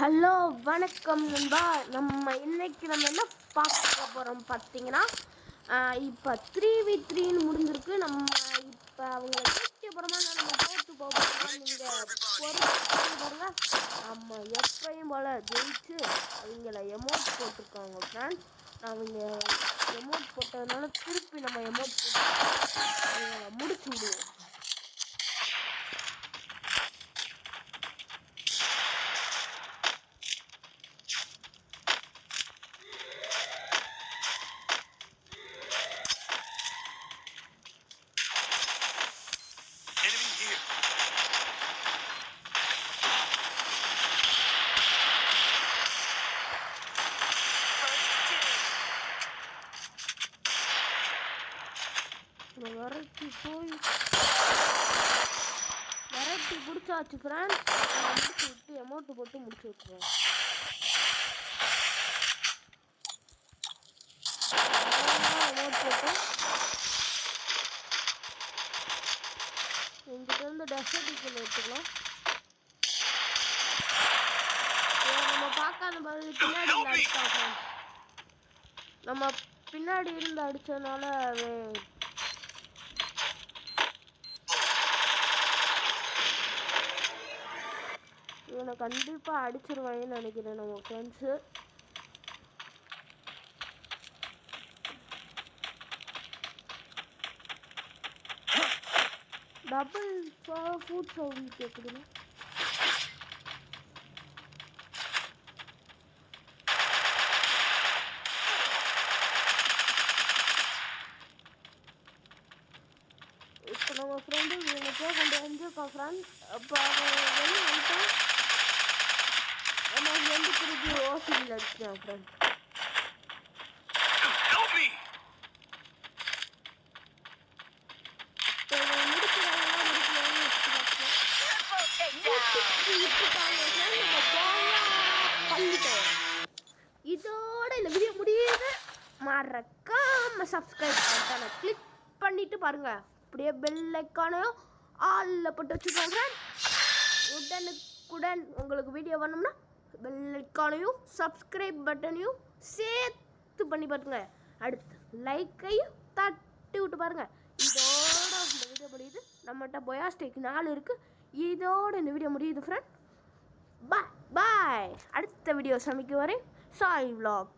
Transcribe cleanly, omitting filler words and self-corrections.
Hello வணக்கம் நண்பா. இன்னைக்கு நம்ம என்ன பார்க்க போகிறோம் பார்த்தீங்கன்னா, இப்போ 3v3ன்னு முடிஞ்சிருக்கு. நம்ம இப்போ அவங்கள ஜெயிக்க போகிறோமா நம்ம தோற்று போகிறோம். நீங்கள் பாருங்க, நம்ம எப்பயும் போல் ஜெயிச்சு அவங்கள எமௌண்ட் போட்டிருக்காங்க ஃப்ரெண்ட்ஸ். அவங்க எமௌண்ட் போட்டதுனால திருப்பி நம்ம எமௌண்ட் போட்டு முடிச்சு விடுவோம். வரட்டி பிடிச்சாச்சு ஃப்ரெண்ட்ஸ். முடிச்சு விட்டு எமௌண்ட் போட்டு முடிச்சு விட்டுருவேன். எமௌண்ட் போட்டு எங்கிட்ட இருந்து டெசர்ட்டிக்கல் எடுத்துக்கலாம். நம்ம பார்க்காத பதில் பின்னாடி அடிச்சோம். நம்ம பின்னாடி இருந்து அடிச்சதுனால இவனை கண்டிப்பாக அடிச்சிருவாங்கன்னு நினைக்கிறேன் நம்ம ஃப்ரெண்ட்ஸு. டபுள் ஃபுட் சவுண்ட் கேட்குதுன்னு இப்போ நம்ம ஃப்ரெண்டு இவங்க கொண்டு வந்துருக்கோம் ஃப்ரெண்ட்ஸ். அப்போ வெளியே வந்துட்டோம். நம்ம வந்து திருப்பி ஓசியில் அடிச்சிட்டோம் ஃப்ரெண்ட்ஸ். இதோட இந்த வீடியோ முடியுது. மறக்காம சப்ஸ்கிரைப் பட்டனை கிளிக் பண்ணிட்டு பாருங்க. அப்படியே பெல் ஐக்கானையும் ஆல்ல போட்டு வச்சுக்கோங்க. உடனுக்குடன் உங்களுக்கு வீடியோ வரணும்னா பெல் ஐக்கானையும் சப்ஸ்கிரைப் பட்டனையும் சேர்த்து பண்ணி பாருங்க. அடுத்து லைக்கையும் தட்டி விட்டு பாருங்க. இதோட இந்த வீடியோ முடியுது. நம்மகிட்ட பொயாஸ்டேக் 4 இருக்கு. இதோட இந்த வீடியோ முடியுது ஃப்ரெண்ட். பாய் பாய். அடுத்த வீடியோ சமைக்க வரேன். சாய் vlogs.